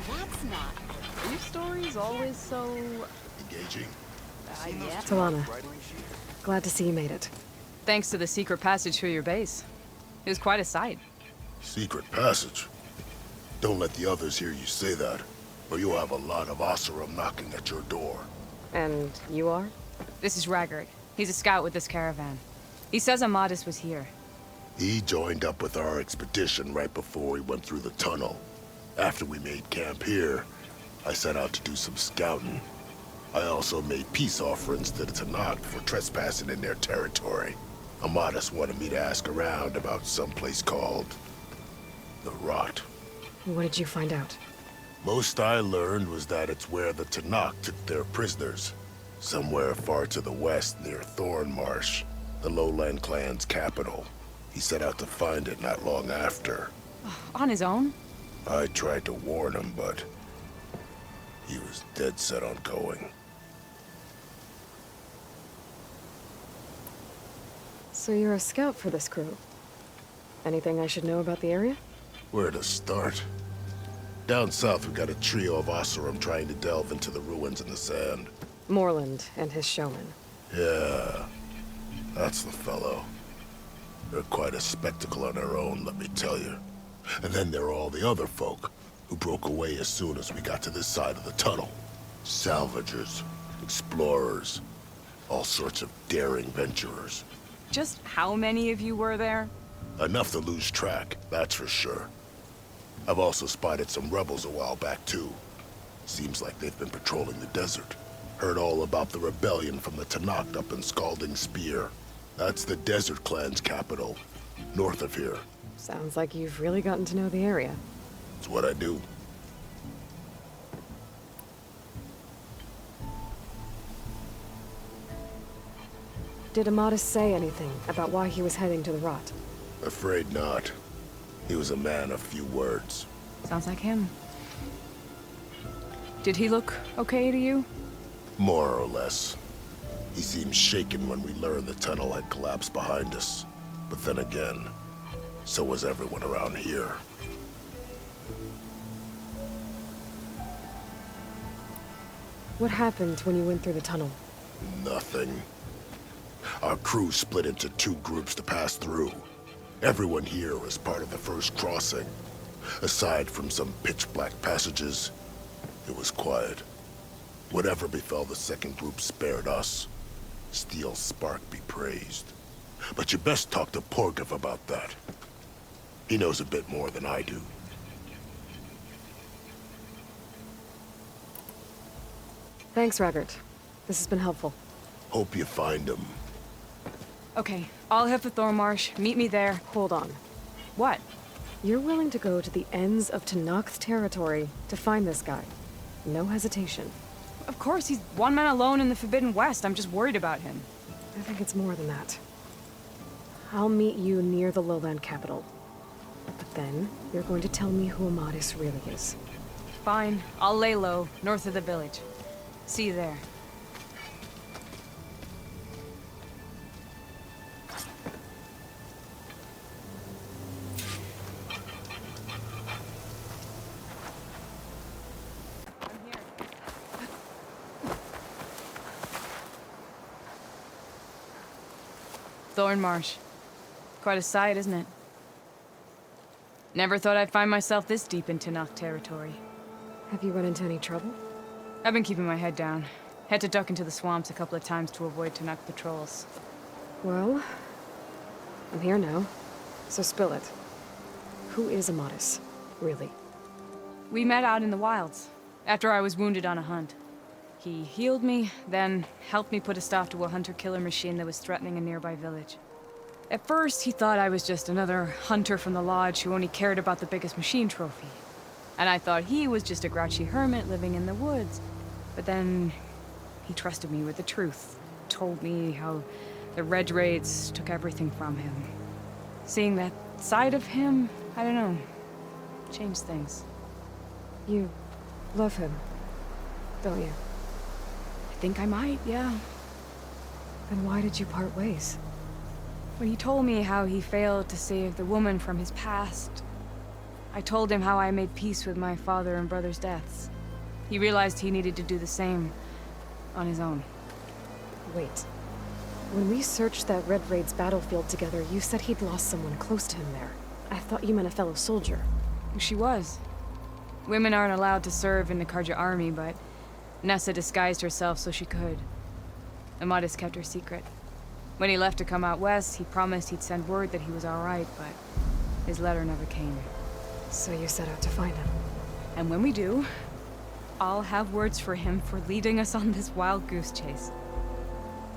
that's not. Are your stories always so... Engaging. yeah. Talana, glad to see you made it. Thanks to the secret passage through your base. It was quite a sight. Secret passage? Don't let the others hear you say that, or you'll have a lot of Oseram knocking at your door. And you are? This is Raggard. He's a scout with this caravan. He says Amadis was here. He joined up with our expedition right before we went through the tunnel. After we made camp here, I set out to do some scouting. I also made peace offerings to the Tenakth for trespassing in their territory. Amadis wanted me to ask around about some place called... the Rot. What did you find out? Most I learned was that it's where the Tenakth took their prisoners. Somewhere far to the west near Thornmarsh, the Lowland clan's capital. He set out to find it not long after. On his own? I tried to warn him, but he was dead set on going. So you're a scout for this crew. Anything I should know about the area? Where to start? Down south, we got a trio of Oseram trying to delve into the ruins in the sand. Moreland and his showman. Yeah, that's the fellow. They're quite a spectacle on their own, let me tell you. And then there are all the other folk, who broke away as soon as we got to this side of the tunnel. Salvagers, explorers, all sorts of daring venturers. Just how many of you were there? Enough to lose track, that's for sure. I've also spotted some rebels a while back, too. Seems like they've been patrolling the desert. Heard all about the rebellion from the Tenakth up in Scalding Spear. That's the Desert Clan's capital, north of here. Sounds like you've really gotten to know the area. It's what I do. Did Amadis say anything about why he was heading to the Rot? Afraid not. He was a man of few words. Sounds like him. Did he look okay to you? More or less. He seemed shaken when we learned the tunnel had collapsed behind us. But then again, so was everyone around here. What happened when you went through the tunnel? Nothing. Our crew split into two groups to pass through. Everyone here was part of the first crossing. Aside from some pitch-black passages, it was quiet. Whatever befell the second group spared us. Steel Spark be praised. But you best talk to Porgov about that. He knows a bit more than I do. Thanks, Raggart. This has been helpful. Hope you find him. Okay, I'll head for Thornmarsh. Meet me there. Hold on. What? You're willing to go to the ends of Tenakth territory to find this guy. No hesitation. Of course, he's one man alone in the Forbidden West. I'm just worried about him. I think it's more than that. I'll meet you near the lowland capital. But then, you're going to tell me who Amadis really is. Fine. I'll lay low, north of the village. See you there. Thornmarsh. Quite a sight, isn't it? Never thought I'd find myself this deep in Tenakth territory. Have you run into any trouble? I've been keeping my head down. Had to duck into the swamps a couple of times to avoid Tenakth patrols. Well, I'm here now, so spill it. Who is Amadis, really? We met out in the wilds, after I was wounded on a hunt. He healed me, then helped me put a stop to a hunter-killer machine that was threatening a nearby village. At first, he thought I was just another hunter from the lodge who only cared about the biggest machine trophy. And I thought he was just a grouchy hermit living in the woods. But then, he trusted me with the truth. Told me how the Red Raids took everything from him. Seeing that side of him, I don't know, changed things. You love him, don't you? I think I might, yeah. Then why did you part ways? When he told me how he failed to save the woman from his past, I told him how I made peace with my father and brother's deaths. He realized he needed to do the same on his own. Wait. When we searched that Red Raid's battlefield together, you said he'd lost someone close to him there. I thought you meant a fellow soldier. She was. Women aren't allowed to serve in the Carja army, but Nessa disguised herself so she could. Amadis kept her secret. When he left to come out west, he promised he'd send word that he was alright, but his letter never came. So you set out to find him. And when we do, I'll have words for him for leading us on this wild goose chase.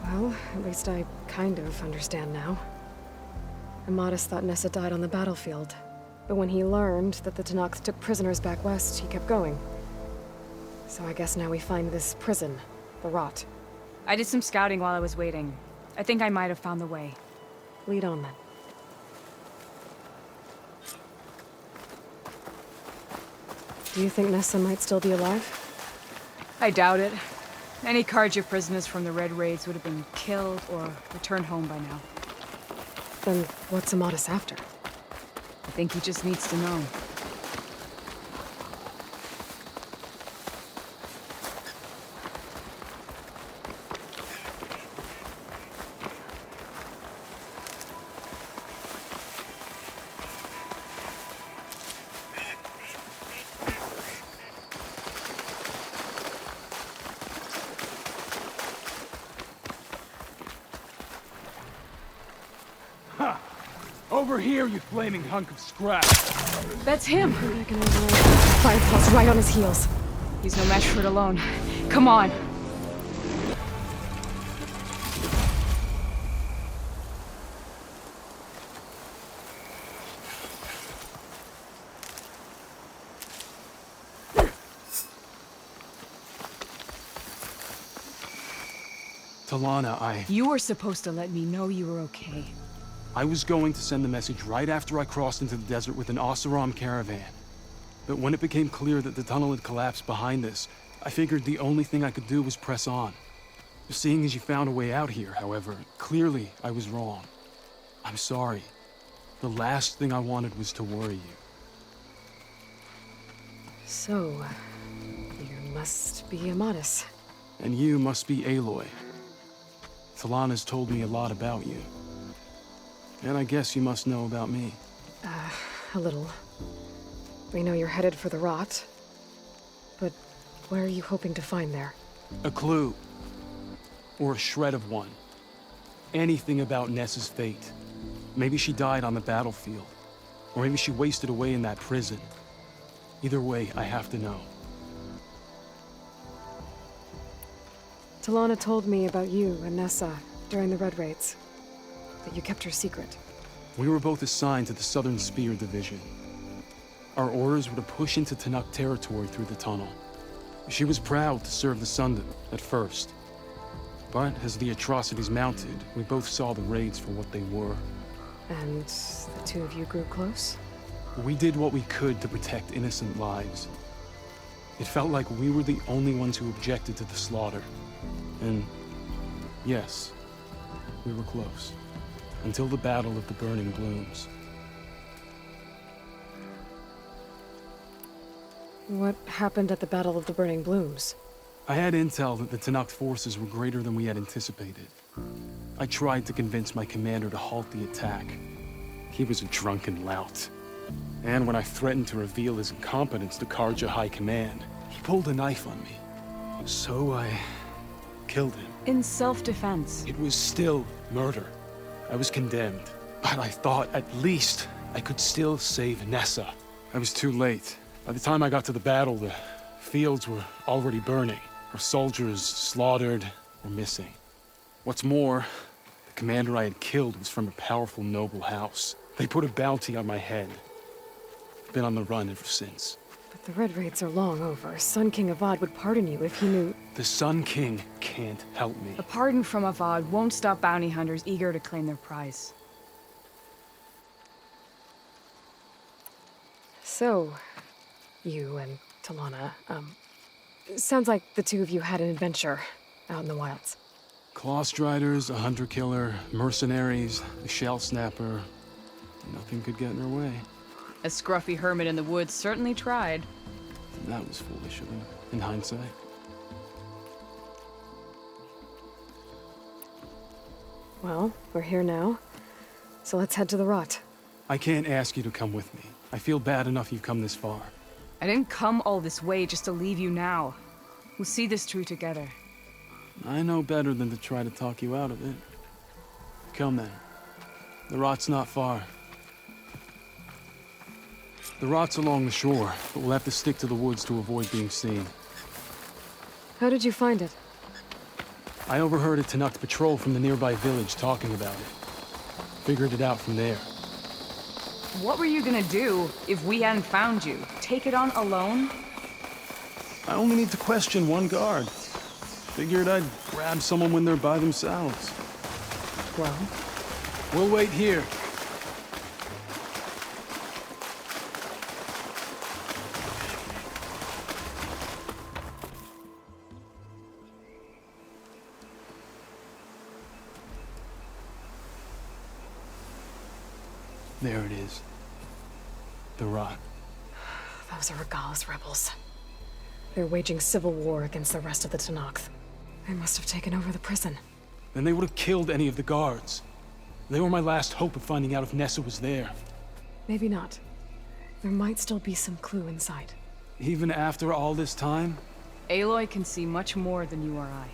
Well, at least I kind of understand now. Amadis thought Nessa died on the battlefield, but when he learned that the Tenakth took prisoners back west, he kept going. So I guess now we find this prison, the Rot. I did some scouting while I was waiting. I think I might have found the way. Lead on then. Do you think Nessa might still be alive? I doubt it. Any Carja prisoners from the Red Raids would have been killed or returned home by now. Then what's Amadis after? I think he just needs to know. Over here, you flaming hunk of scrap! That's him! Firefall's right on his heels. He's no match for it alone. Come on! Talana, You were supposed to let me know you were okay. I was going to send the message right after I crossed into the desert with an Oseram caravan. But when it became clear that the tunnel had collapsed behind us, I figured the only thing I could do was press on. Seeing as you found a way out here, however, clearly I was wrong. I'm sorry. The last thing I wanted was to worry you. So, you must be Amadis. And you must be Aloy. Talana's told me a lot about you. And I guess you must know about me. A little. We know you're headed for the Rot. But what are you hoping to find there? A clue. Or a shred of one. Anything about Nessa's fate. Maybe she died on the battlefield. Or maybe she wasted away in that prison. Either way, I have to know. Talana told me about you and Nessa during the Red Raids. That you kept her secret. We were both assigned to the Southern Spear Division. Our orders were to push into Tenakth territory through the tunnel. She was proud to serve the Sundom at first. But as the atrocities mounted, we both saw the raids for what they were. And the two of you grew close? We did what we could to protect innocent lives. It felt like we were the only ones who objected to the slaughter. And yes, we were close. Until the Battle of the Burning Blooms. What happened at the Battle of the Burning Blooms? I had intel that the Tenakth forces were greater than we had anticipated. I tried to convince my commander to halt the attack. He was a drunken lout. And when I threatened to reveal his incompetence to Carja High Command, he pulled a knife on me. So I killed him. In self-defense. It was still murder. I was condemned, but I thought at least I could still save Nessa. I was too late. By the time I got to the battle, the fields were already burning. Our soldiers slaughtered or missing. What's more, the commander I had killed was from a powerful noble house. They put a bounty on my head. I've been on the run ever since. But the Red Raids are long over. Sun King Avad would pardon you if he knew... The Sun King can't help me. A pardon from Avad won't stop bounty hunters eager to claim their prize. So, you and Talana, sounds like the two of you had an adventure out in the wilds. Clawstriders, a hunter-killer, mercenaries, a shell snapper. Nothing could get in her way. A scruffy hermit in the woods certainly tried. That was foolish of him, in hindsight. Well, we're here now. So let's head to the rot. I can't ask you to come with me. I feel bad enough you've come this far. I didn't come all this way just to leave you now. We'll see this through together. I know better than to try to talk you out of it. Come then. The rot's not far. The rot's along the shore, but we'll have to stick to the woods to avoid being seen. How did you find it? I overheard a Tenakth patrol from the nearby village talking about it. Figured it out from there. What were you gonna do if we hadn't found you? Take it on alone? I only need to question one guard. Figured I'd grab someone when they're by themselves. Well, We'll wait here. There it is. The rot. those are Regal's rebels. They're waging civil war against the rest of the Tenakth. They must have taken over the prison. Then they would have killed any of the guards. They were my last hope of finding out if Nessa was there. Maybe not. There might still be some clue inside. Even after all this time? Aloy can see much more than you or I.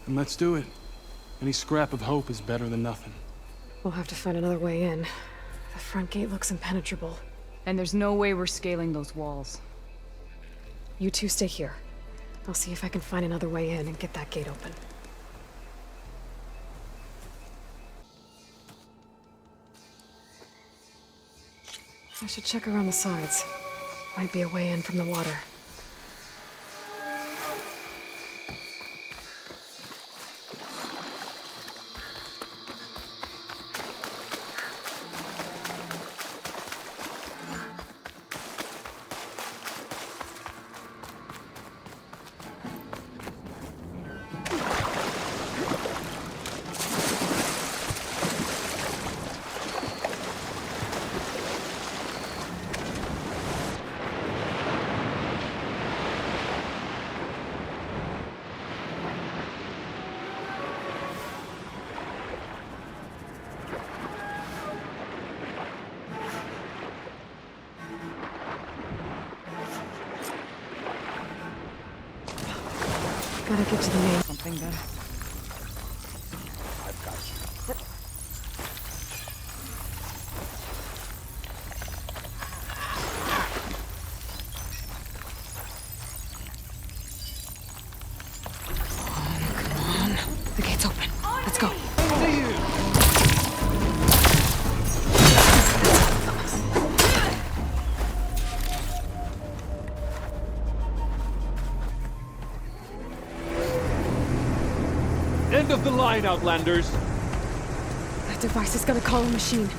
Then let's do it. Any scrap of hope is better than nothing. We'll have to find another way in. The front gate looks impenetrable. And there's no way we're scaling those walls. You two stay here. I'll see if I can find another way in and get that gate open. I should check around the sides. Might be a way in from the water. Gotta get to the main. Something done. The gate's open. Let's go. End of the line, Outlanders! That device is gonna call a machine.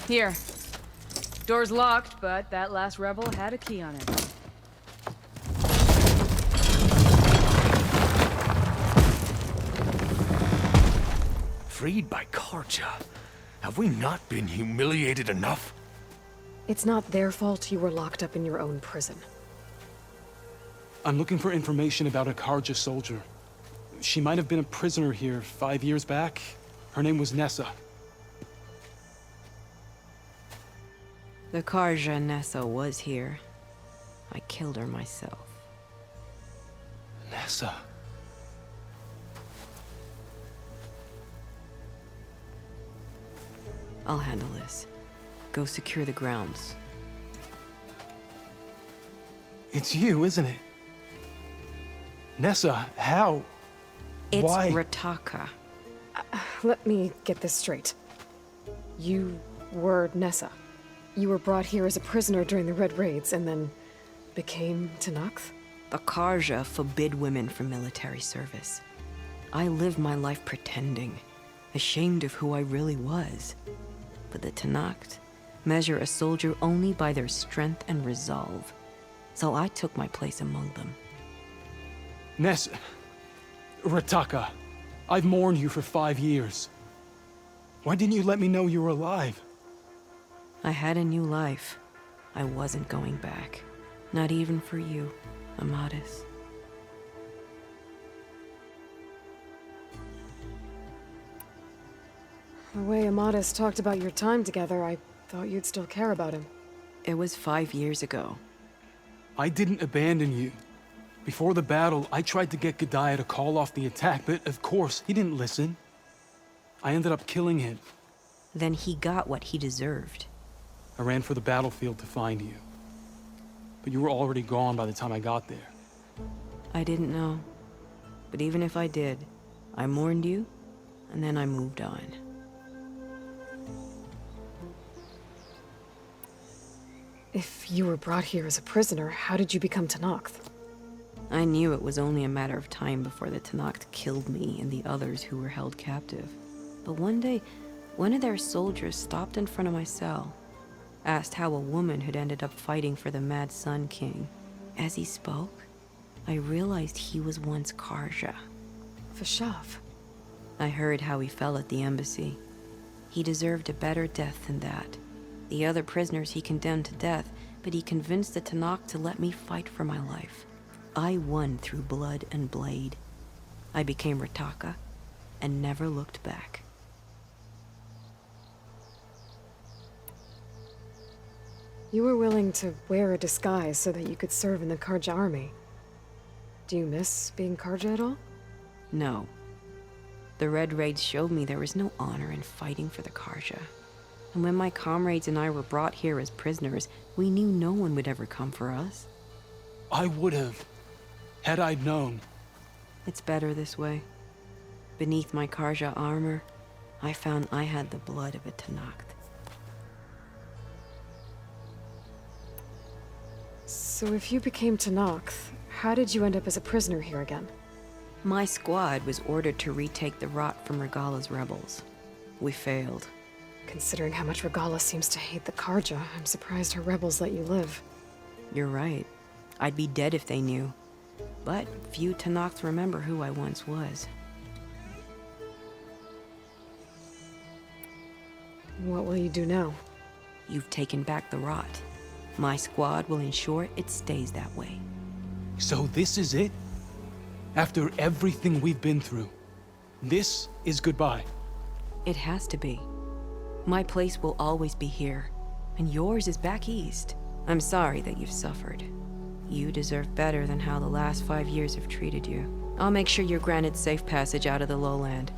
Here. Door's locked, but that last rebel had a key on it. Freed by Carja? Have we not been humiliated enough? It's not their fault you were locked up in your own prison. I'm looking for information about a Karja soldier. She might have been a prisoner here 5 years back. Her name was Nessa. The Karja Nessa was here. I killed her myself. I'll handle this. Go secure the grounds. It's you, isn't it? Nessa, how? It's Why? Rataka. Let me get this straight. You were Nessa. You were brought here as a prisoner during the Red Raids and then became Tenakth? The Karja forbid women from military service. I lived my life pretending, ashamed of who I really was. But the Tenakth measure a soldier only by their strength and resolve. So I took my place among them. Nessa... Rataka, I've mourned you for 5 years. Why didn't you let me know you were alive? I had a new life. I wasn't going back. Not even for you, Amadis. The way Amadis talked about your time together, I thought you'd still care about him. It was 5 years ago. I didn't abandon you. Before the battle, I tried to get Godiah to call off the attack, but of course, he didn't listen. I ended up killing him. Then he got what he deserved. I ran for the battlefield to find you. But you were already gone by the time I got there. I didn't know. But even if I did, I mourned you, and then I moved on. If you were brought here as a prisoner, how did you become Tenakth? I knew it was only a matter of time before the Tenakth killed me and the others who were held captive. But one day, one of their soldiers stopped in front of my cell, asked how a woman had ended up fighting for the Mad Sun King. As he spoke, I realized he was once Karja. Vashav. I heard how he fell at the embassy. He deserved a better death than that. The other prisoners he condemned to death, but he convinced the Tenakth to let me fight for my life. I won through blood and blade. I became Rataka and never looked back. You were willing to wear a disguise so that you could serve in the Karja army. Do you miss being Karja at all? No. The Red Raids showed me there was no honor in fighting for the Karja. And when my comrades and I were brought here as prisoners, we knew no one would ever come for us. I would have, had I known. It's better this way. Beneath my Karja armor, I found I had the blood of a Tenakth. So if you became Tenakth, how did you end up as a prisoner here again? My squad was ordered to retake the Rot from Regala's rebels. We failed. Considering how much Regala seems to hate the Karja, I'm surprised her rebels let you live. You're right. I'd be dead if they knew. But few Tenakths remember who I once was. What will you do now? You've taken back the Rot. My squad will ensure it stays that way. So this is it? After everything we've been through, this is goodbye. It has to be. My place will always be here, and yours is back east. I'm sorry that you've suffered. You deserve better than how the last 5 years have treated you. I'll make sure you're granted safe passage out of the lowland.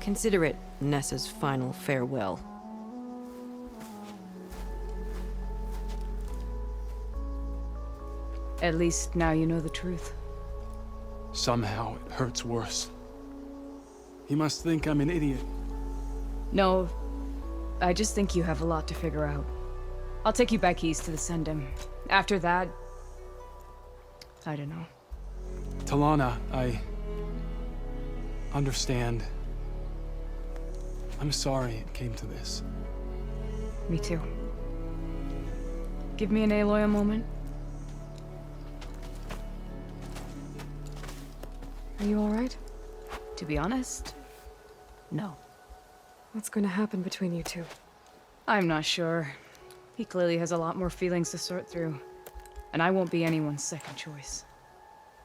Consider it Nessa's final farewell. At least now you know the truth. Somehow it hurts worse. He must think I'm an idiot. No, I just think you have a lot to figure out. I'll take you back east to the Sendem. After that, I don't know. Talana, I understand. I'm sorry it came to this. Me too. Give me an Aloy a moment. Are you alright? To be honest, no. What's going to happen between you two? I'm not sure. He clearly has a lot more feelings to sort through. And I won't be anyone's second choice.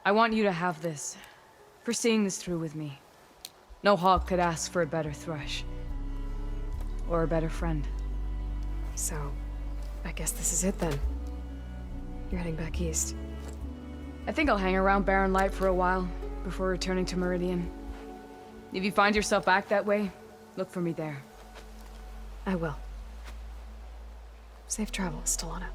I want you to have this, for seeing this through with me. No hawk could ask for a better thrush. Or a better friend. So, I guess this is it then. You're heading back east. I think I'll hang around Barren Light for a while, before returning to Meridian. If you find yourself back that way, look for me there. I will. Safe travels, Talana.